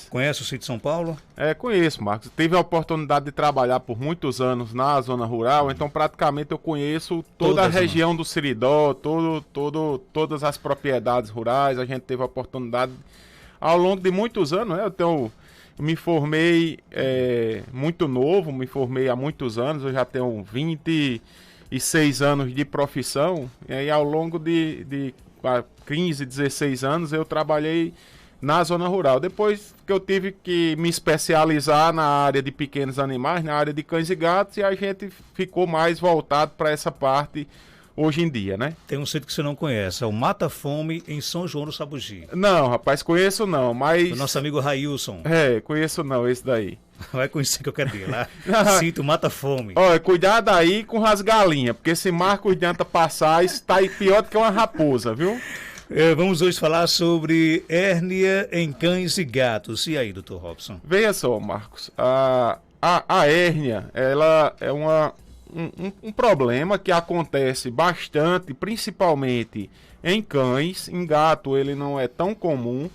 Conhece o sítio de São Paulo? Conheço, Marcos. Tive a oportunidade de trabalhar por muitos anos na zona rural, então praticamente eu conheço toda a região do Seridó, todas as propriedades rurais. A gente teve a oportunidade ao longo de muitos anos, né? Eu me formei muito novo, me formei há muitos anos, eu já tenho 26 anos de profissão, e aí ao longo de 15, 16 anos eu trabalhei na zona rural. Depois que eu tive que me especializar na área de pequenos animais, na área de cães e gatos, e a gente ficou mais voltado para essa parte hoje em dia, né? Tem um sítio que você não conhece, é o Mata Fome, em São João do Sabugi. Não, rapaz, conheço não, mas... Do nosso amigo Railson. Conheço não, esse daí. Vai conhecer que eu quero ir lá. Sítio Mata Fome. Olha, cuidado aí com as galinhas, porque se Marcos adianta passar, isso tá aí pior do que uma raposa, viu? Vamos hoje falar sobre hérnia em cães e gatos. E aí, doutor Robson? Veja só, Marcos, a hérnia, ela é um problema que acontece bastante, principalmente em cães. Em gato ele não é tão comum.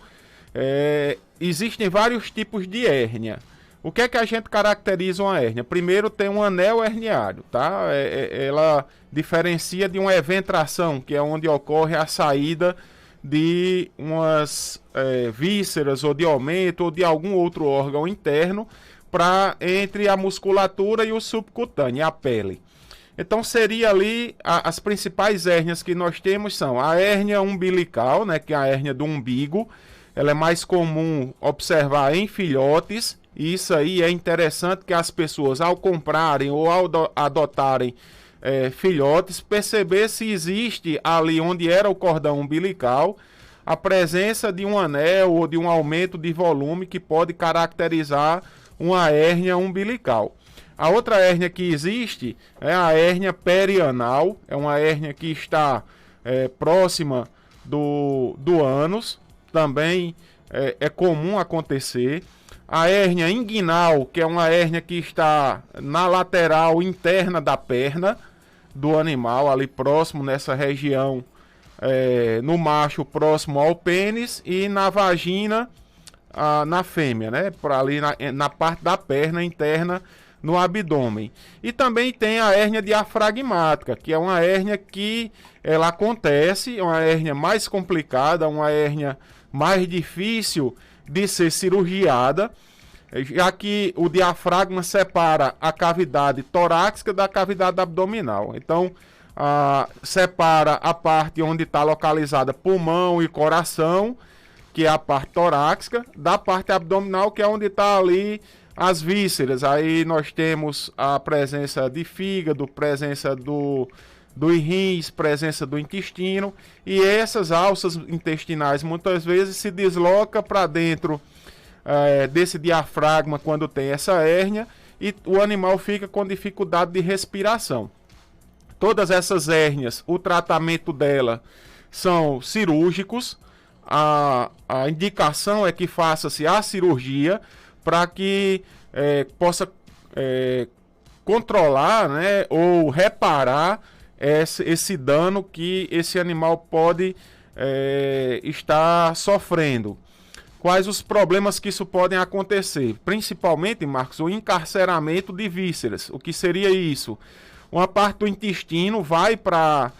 Existem vários tipos de hérnia. O que é que a gente caracteriza uma hérnia? Primeiro tem um anel herniário, tá? Ela diferencia de uma eventração, que é onde ocorre a saída de umas vísceras ou de aumento ou de algum outro órgão interno entre a musculatura e o subcutâneo, a pele. Então seria ali as principais hérnias que nós temos são a hérnia umbilical, né, que é a hérnia do umbigo. Ela é mais comum observar em filhotes. E isso aí é interessante que as pessoas, ao comprarem ou ao adotarem filhotes, perceber se existe ali onde era o cordão umbilical a presença de um anel ou de um aumento de volume que pode caracterizar uma hérnia umbilical. A outra hérnia que existe é a hérnia perianal, é uma hérnia que está próxima do ânus, também é comum acontecer. A hérnia inguinal, que é uma hérnia que está na lateral interna da perna do animal, ali próximo nessa região, no macho próximo ao pênis, e na vagina na fêmea, né? Por ali na parte da perna interna no abdômen. E também tem a hérnia diafragmática, que é uma hérnia que ela acontece, é uma hérnia mais complicada, uma hérnia mais difícil de ser cirurgiada, já que o diafragma separa a cavidade torácica da cavidade abdominal. Então, separa a parte onde está localizada pulmão e coração, que é a parte torácica, da parte abdominal, que é onde está ali as vísceras. Aí nós temos a presença de fígado, presença do rins, presença do intestino, e essas alças intestinais muitas vezes se deslocam para dentro desse diafragma quando tem essa hérnia, e o animal fica com dificuldade de respiração. Todas essas hérnias, o tratamento dela são cirúrgicos. A indicação é que faça-se a cirurgia para que possa controlar, né, ou reparar esse dano que esse animal pode estar sofrendo. Quais os problemas que isso podem acontecer? Principalmente, Marcos, o encarceramento de vísceras. O que seria isso? Uma parte do intestino vai para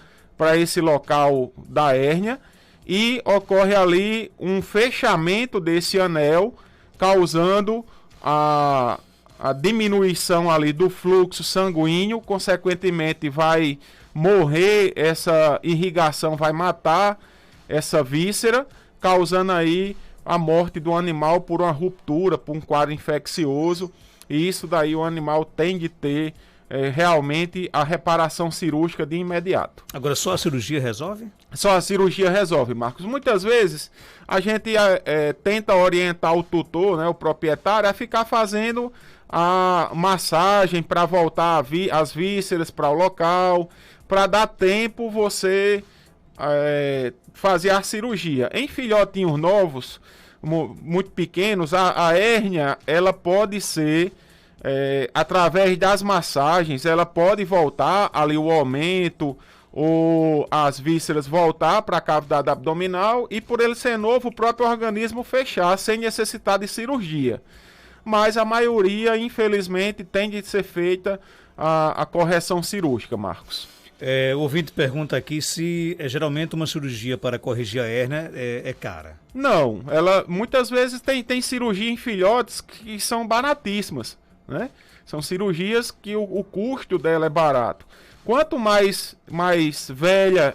esse local da hérnia e ocorre ali um fechamento desse anel, causando a diminuição ali do fluxo sanguíneo. Consequentemente, vai morrer essa irrigação, vai matar essa víscera, causando aí a morte do animal por uma ruptura, por um quadro infeccioso. E isso daí o animal tem de ter realmente a reparação cirúrgica de imediato. Agora, só a cirurgia resolve? Só a cirurgia resolve, Marcos. Muitas vezes a gente tenta orientar o tutor, né, o proprietário, a ficar fazendo a massagem para voltar as vísceras para o local, para dar tempo você fazer a cirurgia. Em filhotinhos novos, muito pequenos, a hérnia ela pode ser através das massagens, ela pode voltar ali o aumento as vísceras voltar para a cavidade abdominal e, por ele ser novo, o próprio organismo fechar sem necessitar de cirurgia. Mas a maioria, infelizmente, tem de ser feita a correção cirúrgica, Marcos. O ouvinte pergunta aqui se geralmente uma cirurgia para corrigir a hérnia é cara. Não, ela muitas vezes tem cirurgia em filhotes que são baratíssimas, né? São cirurgias que o custo dela é barato. Quanto mais velho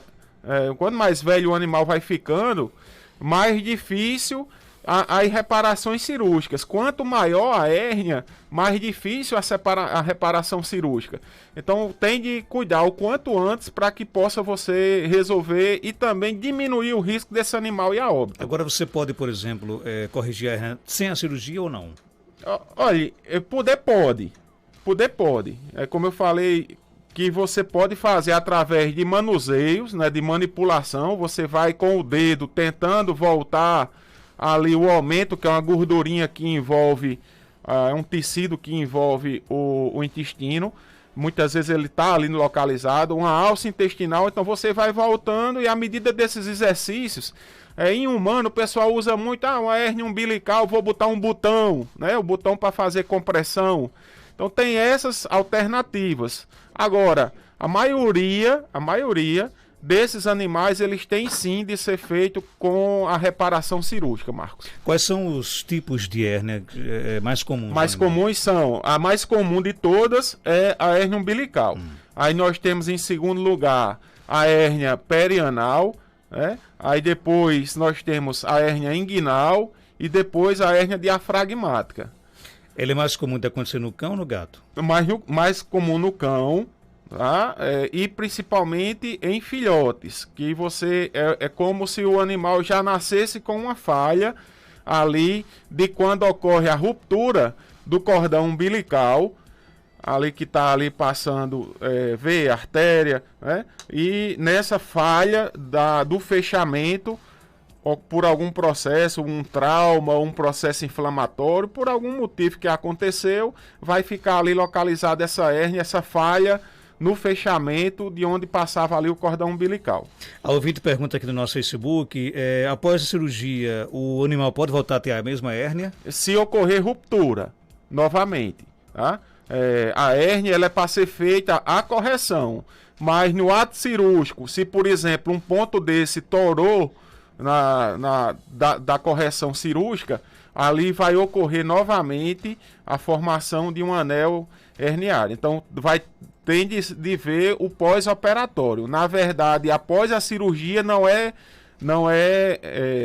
o animal vai ficando, mais difícil as reparações cirúrgicas. Quanto maior a hérnia, mais difícil a reparação cirúrgica. Então tem de cuidar o quanto antes para que possa você resolver e também diminuir o risco desse animal ir a óbito. Agora você pode, por exemplo, corrigir a hérnia sem a cirurgia ou não? Olha, poder pode. É como eu falei, que você pode fazer através de manuseios, né, de manipulação. Você vai com o dedo tentando voltar ali o aumento, que é uma gordurinha que envolve, é um tecido que envolve o intestino. Muitas vezes ele está ali localizado, uma alça intestinal, então você vai voltando e à medida desses exercícios, em humano o pessoal usa muito, uma hérnia umbilical, vou botar um botão, né? O botão para fazer compressão. Então tem essas alternativas. Agora, a maioria desses animais, eles têm sim de ser feito com a reparação cirúrgica, Marcos. Quais são os tipos de hérnia mais comuns? Mais comuns são, a mais comum de todas é a hérnia umbilical. Aí nós temos em segundo lugar a hérnia perianal, né? Aí depois nós temos a hérnia inguinal e depois a hérnia diafragmática. Ele é mais comum de acontecer no cão ou no gato? Mais comum no cão, tá? E principalmente em filhotes, que você é como se o animal já nascesse com uma falha ali de quando ocorre a ruptura do cordão umbilical, ali que está ali passando veia, artéria, né? E nessa falha do fechamento, por algum processo, um trauma, um processo inflamatório, por algum motivo que aconteceu, vai ficar ali localizada essa hérnia, essa falha no fechamento de onde passava ali o cordão umbilical. A ouvinte pergunta aqui no nosso Facebook, após a cirurgia, o animal pode voltar a ter a mesma hérnia? Se ocorrer ruptura, novamente, tá? A hérnia ela é para ser feita a correção, mas no ato cirúrgico, se por exemplo um ponto desse torou da correção cirúrgica, ali vai ocorrer novamente a formação de um anel herniário. Então tem de ver o pós-operatório. Na verdade, após a cirurgia não é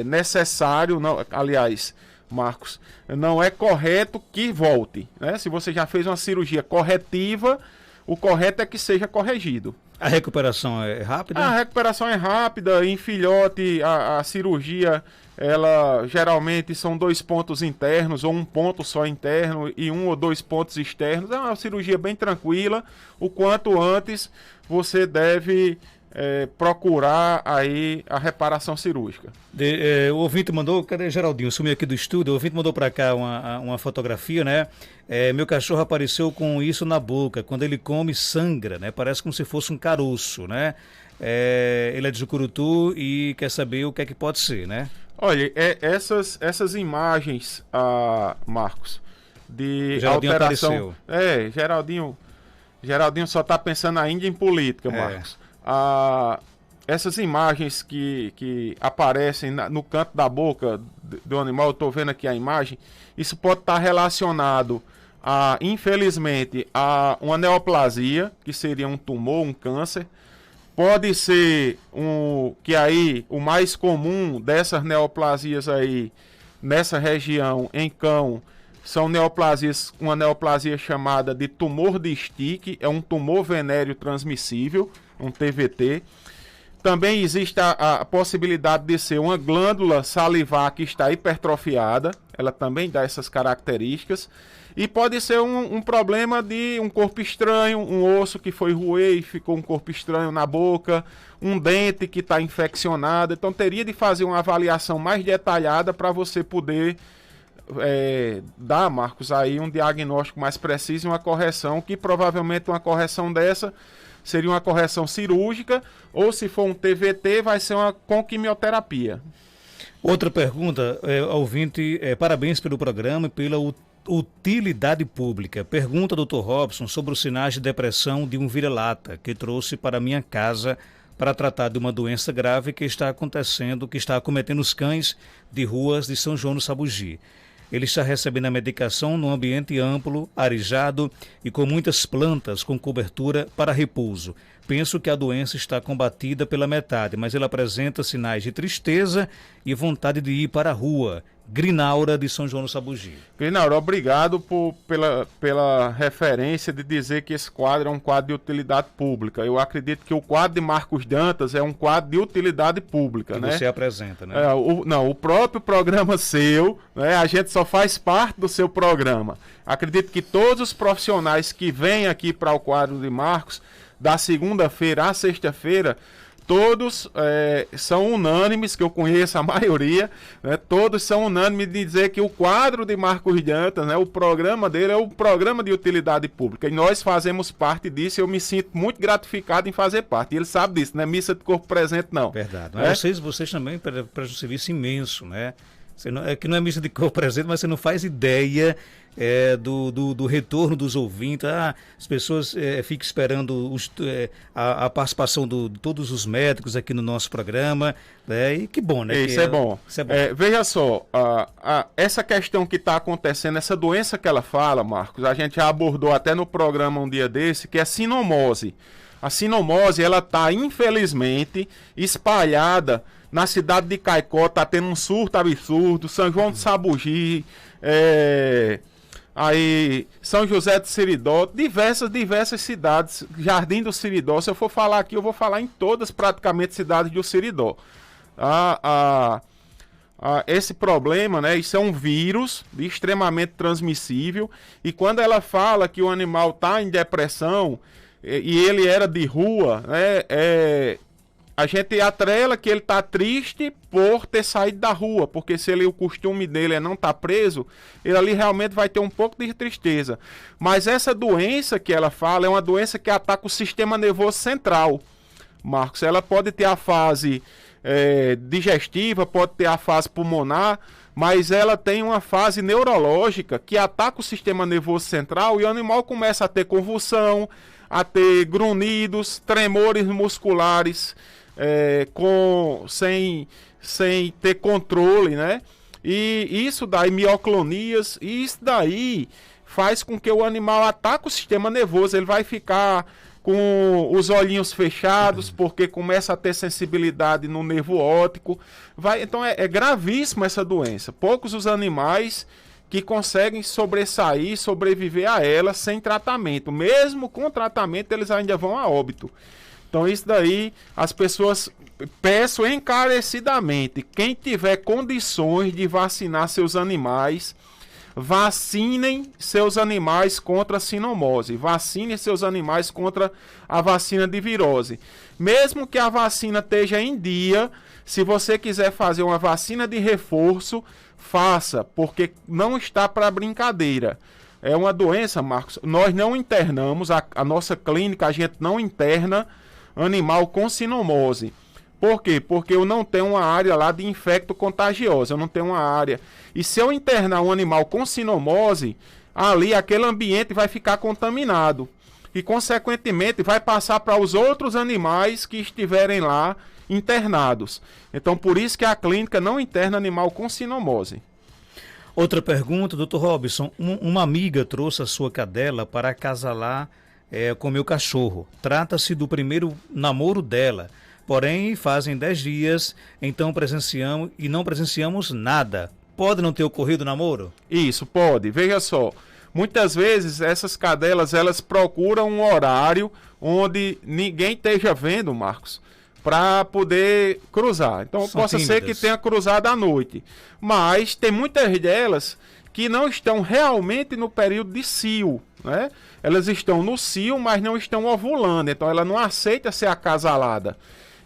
necessário, aliás, Marcos, não é correto que volte, né? Se você já fez uma cirurgia corretiva, o correto é que seja corrigido. A recuperação é rápida? A recuperação é rápida. Em filhote, a cirurgia, ela geralmente são 2 pontos internos, ou um ponto só interno e 1 ou 2 pontos externos. É uma cirurgia bem tranquila. O quanto antes você deve procurar aí a reparação cirúrgica. O ouvinte mandou, cadê Geraldinho? Sumiu aqui do estúdio. O ouvinte mandou para cá uma fotografia, né? Meu cachorro apareceu com isso na boca. Quando ele come, sangra, né? Parece como se fosse um caroço, né? Ele é de Jucurutu e quer saber o que é que pode ser, né? Olha, essas imagens, Marcos, de Geraldinho alteração... apareceu. Geraldinho só está pensando ainda em política, Marcos. Essas imagens que aparecem no canto da boca do animal, eu estou vendo aqui a imagem, isso pode estar relacionado, infelizmente, a uma neoplasia, que seria um tumor, um câncer. Pode ser que aí o mais comum dessas neoplasias aí, nessa região, em cão, são neoplasias, uma neoplasia chamada de tumor de Stick, é um tumor venéreo transmissível, um TVT. Também existe a possibilidade de ser uma glândula salivar que está hipertrofiada, ela também dá essas características. E pode ser um problema de um corpo estranho, um osso que foi roer e ficou um corpo estranho na boca, um dente que está infeccionado. Então teria de fazer uma avaliação mais detalhada para você poder dar, Marcos, aí um diagnóstico mais preciso e uma correção, que provavelmente uma correção dessa seria uma correção cirúrgica, ou se for um TVT, vai ser uma com quimioterapia. Outra pergunta, ouvinte, parabéns pelo programa e pela utilidade pública. Pergunta, Dr. Robson, sobre os sinais de depressão de um vira-lata que trouxe para minha casa para tratar de uma doença grave que está acometendo os cães de ruas de São João do Sabugi. Ele está recebendo a medicação num ambiente amplo, arejado e com muitas plantas com cobertura para repouso. Penso que a doença está combatida pela metade, mas ele apresenta sinais de tristeza e vontade de ir para a rua. Grinaura de São João do Sabugi. Grinaura, obrigado pela referência de dizer que esse quadro é um quadro de utilidade pública. Eu acredito que o quadro de Marcos Dantas é um quadro de utilidade pública, que né? Você apresenta, né? O próprio programa seu, né? A gente só faz parte do seu programa. Acredito que todos os profissionais que vêm aqui para o quadro de Marcos, da segunda-feira à sexta-feira, todos são unânimes, que eu conheço a maioria, né? Todos são unânimes de dizer que o quadro de Marcos Dantas, né? O programa dele é o programa de utilidade pública, e nós fazemos parte disso, e eu me sinto muito gratificado em fazer parte, e ele sabe disso, não é missa de corpo presente não. Verdade, mas vocês também prestam um serviço imenso, né? Que não é missa de corpo presente, mas você não faz ideia do retorno dos ouvintes. As pessoas ficam esperando a participação de todos os médicos aqui no nosso programa, né? E que bom, né? Isso é bom. Veja só, essa questão que está acontecendo, essa doença que ela fala, Marcos, a gente já abordou até no programa um dia desse, que é a sinomose. A sinomose, ela está, infelizmente, espalhada na cidade de Caicó, está tendo um surto absurdo, São João do Sabugi, aí São José do Seridó, diversas cidades, Jardim do Seridó. Se eu for falar aqui, eu vou falar em todas praticamente cidades do Seridó. Esse problema, né, isso é um vírus extremamente transmissível, e quando ela fala que o animal está em depressão e ele era de rua, né, a gente atrela que ele está triste por ter saído da rua, porque se o costume dele é não estar preso, ele ali realmente vai ter um pouco de tristeza. Mas essa doença que ela fala é uma doença que ataca o sistema nervoso central, Marcos. Ela pode ter a fase digestiva, pode ter a fase pulmonar, mas ela tem uma fase neurológica que ataca o sistema nervoso central, e o animal começa a ter convulsão, a ter grunhidos, tremores musculares, sem ter controle, né? E isso daí, mioclonias, e isso daí faz com que o animal ataque o sistema nervoso. Ele vai ficar com os olhinhos fechados, porque começa a ter sensibilidade no nervo óptico. Então é gravíssima essa doença. Poucos os animais que conseguem sobreviver a ela sem tratamento. Mesmo com tratamento, eles ainda vão a óbito. Então isso daí, as pessoas, peço encarecidamente, quem tiver condições de vacinar seus animais, vacinem seus animais contra a sinomose, vacinem seus animais contra a vacina de virose. Mesmo que a vacina esteja em dia, se você quiser fazer uma vacina de reforço, faça, porque não está para brincadeira. É uma doença, Marcos, nós não internamos, a nossa clínica, a gente não interna animal com sinomose. Por quê? Porque eu não tenho uma área lá de infecto contagiosa, eu não tenho uma área. E se eu internar um animal com sinomose, ali aquele ambiente vai ficar contaminado. E, consequentemente, vai passar para os outros animais que estiverem lá internados. Então, por isso que a clínica não interna animal com sinomose. Outra pergunta, Dr. Robson. Uma amiga trouxe a sua cadela para acasalar com meu cachorro. Trata-se do primeiro namoro dela. Porém, fazem 10 dias, então não presenciamos nada. Pode não ter ocorrido o namoro? Isso, pode. Veja só. Muitas vezes essas cadelas, elas procuram um horário onde ninguém esteja vendo, Marcos, para poder cruzar. Então, possa ser que tenha cruzado à noite. Mas tem muitas delas que não estão realmente no período de cio, né? Elas estão no cio, mas não estão ovulando. Então, ela não aceita ser acasalada.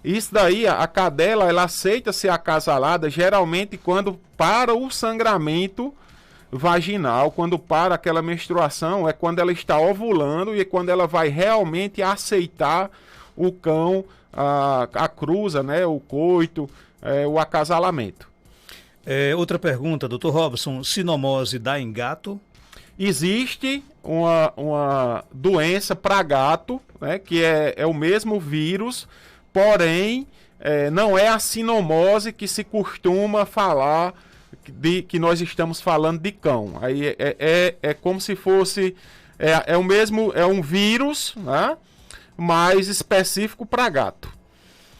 Isso daí, a cadela, ela aceita ser acasalada geralmente quando para o sangramento vaginal, quando para aquela menstruação, é quando ela está ovulando e é quando ela vai realmente aceitar o cão, a cruza, né, o coito, o acasalamento. Outra pergunta, doutor Robson, sinomose dá em gato? Existe uma doença para gato, né, que é o mesmo vírus, porém não é a sinomose que se costuma falar que nós estamos falando de cão. Aí é como se fosse o mesmo, é um vírus, né, mais específico para gato.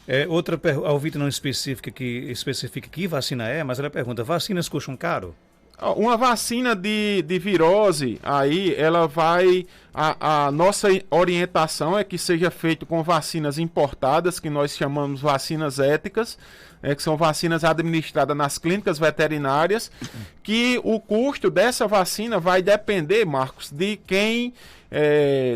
A ouvinte não especifica que vacina mas ela pergunta, vacinas custam caro? Uma vacina de virose, aí ela vai... A nossa orientação é que seja feito com vacinas importadas, que nós chamamos vacinas éticas, que são vacinas administradas nas clínicas veterinárias, que o custo dessa vacina vai depender, Marcos, de quem...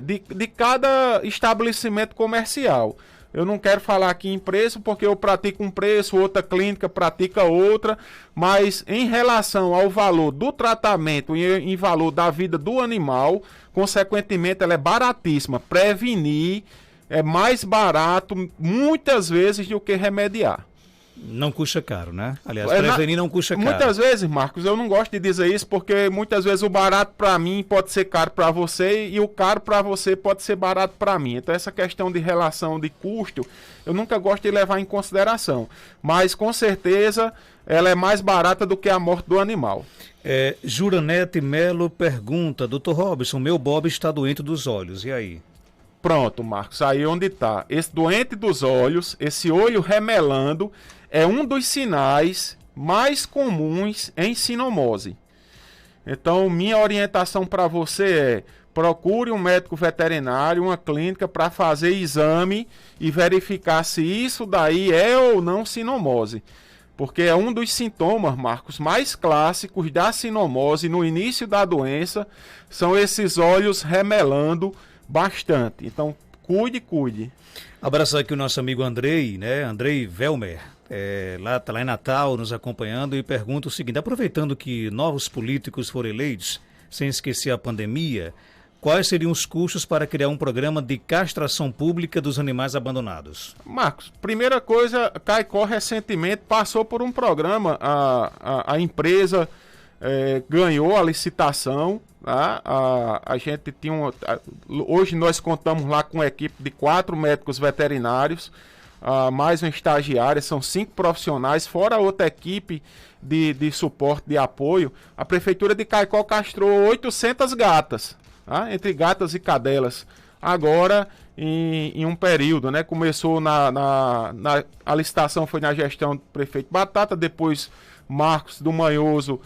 de cada estabelecimento comercial. Eu não quero falar aqui em preço, porque eu pratico um preço, outra clínica pratica outra, mas em relação ao valor do tratamento e em valor da vida do animal, consequentemente ela é baratíssima. Prevenir é mais barato muitas vezes do que remediar. Não custa caro, né? Aliás, prevenir não custa caro. Muitas vezes, Marcos, eu não gosto de dizer isso, porque muitas vezes o barato para mim pode ser caro para você e o caro para você pode ser barato para mim. Então essa questão de relação de custo, eu nunca gosto de levar em consideração. Mas com certeza ela é mais barata do que a morte do animal. Juranete Melo pergunta, doutor Robson, meu Bob está doente dos olhos, e aí? Pronto, Marcos, aí onde está. Esse doente dos olhos, esse olho remelando, é um dos sinais mais comuns em sinomose. Então, minha orientação para você é: procure um médico veterinário, uma clínica, para fazer exame e verificar se isso daí é ou não sinomose. Porque é um dos sintomas, Marcos, mais clássicos da sinomose no início da doença, são esses olhos remelando bastante. Então, cuide. Abraço aqui o nosso amigo Andrei, né? Andrei Velmer, tá lá em Natal nos acompanhando, e pergunta o seguinte: aproveitando que novos políticos foram eleitos, sem esquecer a pandemia, quais seriam os custos para criar um programa de castração pública dos animais abandonados? Marcos, primeira coisa, Caicó recentemente passou por um programa, a empresa ganhou a licitação. A gente tinha hoje nós contamos lá com uma equipe de 4 médicos veterinários, mais um estagiário, são 5 profissionais, fora outra equipe de suporte, de apoio. A prefeitura de Caicó castrou 800 gatas, entre gatas e cadelas, agora em um período, né? Começou a licitação foi na gestão do prefeito Batata, depois Marcos do Manhoso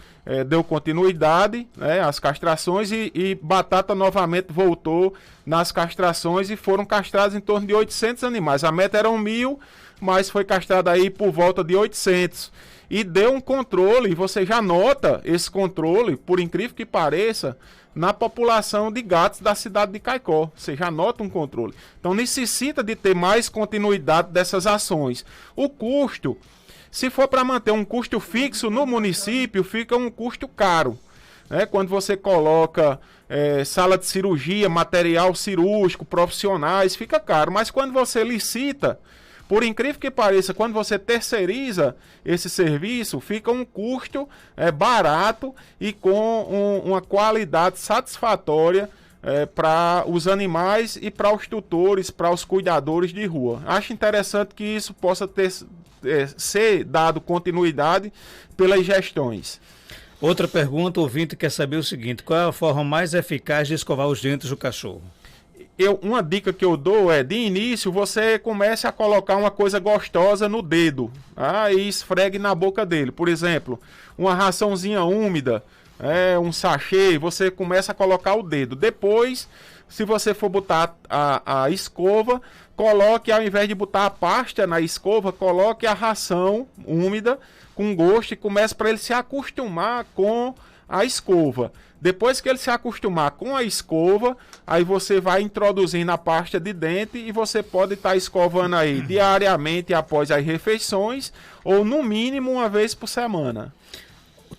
deu continuidade, né, às castrações, e Batata novamente voltou nas castrações e foram castrados em torno de 800 animais. A meta era 1.000, mas foi castrado aí por volta de 800. E deu um controle, e você já nota esse controle, por incrível que pareça, na população de gatos da cidade de Caicó. Você já nota um controle. Então necessita de ter mais continuidade dessas ações. O custo, se for para manter um custo fixo no município, fica um custo caro. Quando você coloca sala de cirurgia, material cirúrgico, profissionais, fica caro. Mas quando você licita, por incrível que pareça, quando você terceiriza esse serviço, fica um custo barato e com uma qualidade satisfatória para os animais e para os tutores, para os cuidadores de rua. Acho interessante que isso possa ser dado continuidade pelas gestões. Outra pergunta, o ouvinte quer saber o seguinte: qual é a forma mais eficaz de escovar os dentes do cachorro? Uma dica que eu dou é, de início, você comece a colocar uma coisa gostosa no dedo, e esfregue na boca dele. Por exemplo, uma raçãozinha úmida, um sachê, você começa a colocar o dedo. Depois, se você for botar a escova, coloque, ao invés de botar a pasta na escova, coloque a ração úmida com gosto e comece para ele se acostumar com a escova. Depois que ele se acostumar com a escova, aí você vai introduzindo a pasta de dente e você pode estar escovando aí diariamente após as refeições ou no mínimo uma vez por semana.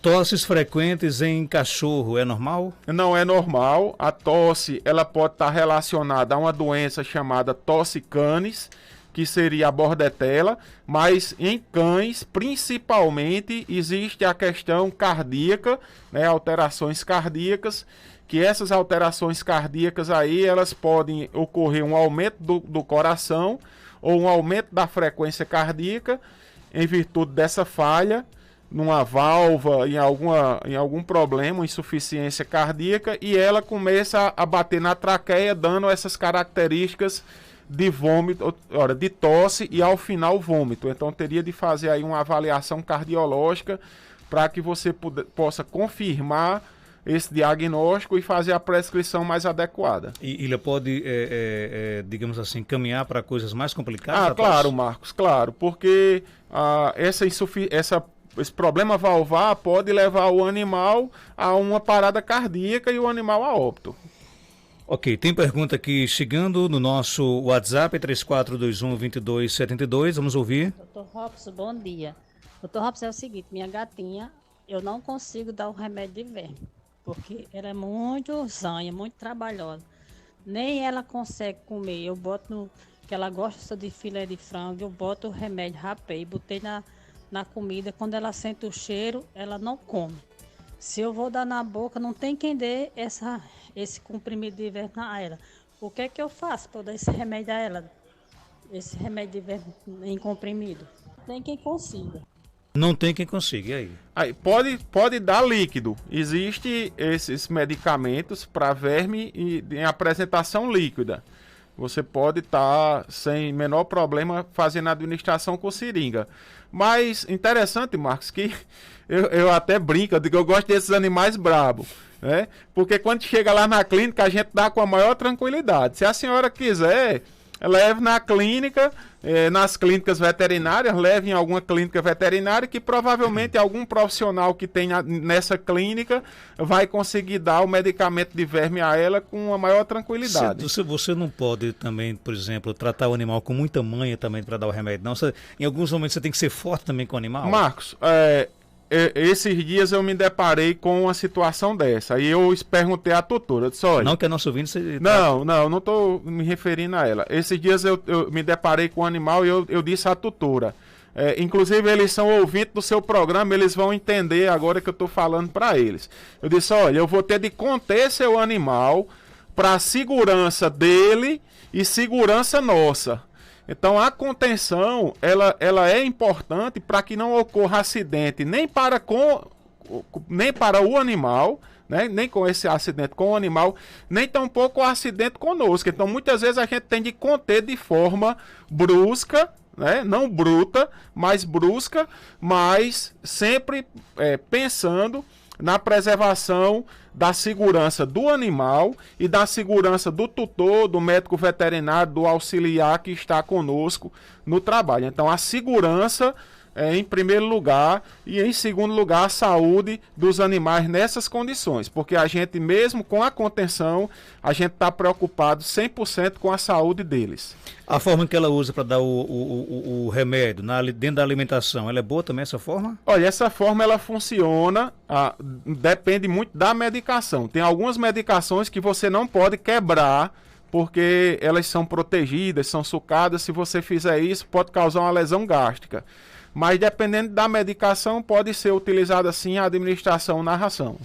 Tosses frequentes em cachorro é normal? Não é normal. A tosse ela pode estar relacionada a uma doença chamada tosse canis, que seria a bordetela, mas em cães, principalmente, existe a questão cardíaca, né, alterações cardíacas, que essas alterações cardíacas aí, elas podem ocorrer um aumento do coração ou um aumento da frequência cardíaca em virtude dessa falha, numa válvula, em algum problema, insuficiência cardíaca, e ela começa a bater na traqueia, dando essas características de vômito, de tosse e ao final vômito. Então teria de fazer aí uma avaliação cardiológica para que você possa confirmar esse diagnóstico e fazer a prescrição mais adequada. E ele pode, digamos assim, caminhar para coisas mais complicadas? Claro, Marcos, claro, porque esse problema valvar pode levar o animal a uma parada cardíaca e o animal a óbito. Ok, tem pergunta aqui chegando no nosso WhatsApp 3421-2272, vamos ouvir. Doutor Robson, bom dia. Doutor Robson, é o seguinte, minha gatinha, eu não consigo dar o remédio de verme, porque ela é muito zanha, muito trabalhosa. Nem ela consegue comer, eu boto que ela gosta de filé de frango, eu boto o remédio, rapei, botei na comida, quando ela sente o cheiro, ela não come. Se eu vou dar na boca, não tem quem dê esse comprimido de verme a ela. O que é que eu faço para dar esse remédio a ela? Esse remédio de verme em comprimido? Tem quem consiga. Não tem quem consiga, e aí? Pode dar líquido. Existem esses medicamentos para verme em apresentação líquida. Você pode estar sem menor problema fazendo a administração com seringa. Mas interessante, Marcos, que eu até brinco, eu digo que eu gosto desses animais brabos, né? Porque quando chega lá na clínica, a gente dá com a maior tranquilidade. Se a senhora quiser, leve na clínica, nas clínicas veterinárias, leve em alguma clínica veterinária que provavelmente algum profissional que tenha nessa clínica vai conseguir dar o medicamento de verme a ela com a maior tranquilidade. Você não pode também, por exemplo, tratar o animal com muita manha também para dar o remédio, não? Em alguns momentos você tem que ser forte também com o animal? Marcos, esses dias eu me deparei com uma situação dessa. Aí eu perguntei à tutora, eu disse, olha... Não que é nosso ouvinte... Não estou me referindo a ela. Esses dias eu me deparei com um animal e eu disse à tutora. Inclusive eles são ouvintes do seu programa, eles vão entender agora que eu estou falando para eles. Eu disse, olha, eu vou ter de conter seu animal para segurança dele e segurança nossa. Então a contenção ela é importante para que não ocorra acidente nem para o animal, né? Nem com esse acidente com o animal, nem tampouco o acidente conosco. Então muitas vezes a gente tem de conter de forma brusca, né? Não bruta, mas brusca, mas sempre pensando na preservação da segurança do animal e da segurança do tutor, do médico veterinário, do auxiliar que está conosco no trabalho. Então, a segurança em primeiro lugar e em segundo lugar a saúde dos animais nessas condições, porque a gente mesmo com a contenção, a gente está preocupado 100% com a saúde deles. A forma que ela usa para dar o remédio dentro da alimentação, ela é boa também essa forma? Olha, essa forma ela funciona, depende muito da medicação. Tem algumas medicações que você não pode quebrar, porque elas são protegidas, são sucadas. Se você fizer isso, pode causar uma lesão gástrica. Mas dependendo da medicação, pode ser utilizada sim a administração na ração.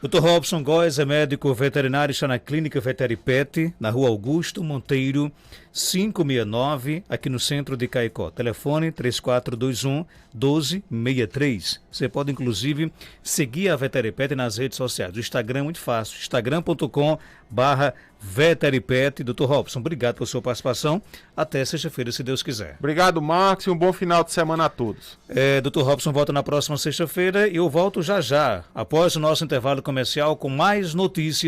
Dr. Robson Góes é médico veterinário, está na Clínica Veteripet, na Rua Augusto Monteiro, 569, aqui no centro de Caicó. Telefone 3421-1263. Você pode, inclusive, seguir a Veteripet nas redes sociais. O Instagram é muito fácil, instagram.com/Veteripet. Dr. Robson, obrigado pela sua participação. Até sexta-feira, se Deus quiser. Obrigado, Marcos, e um bom final de semana a todos. Dr. Robson volta na próxima sexta-feira e eu volto já, após o nosso intervalo comercial, com mais notícias.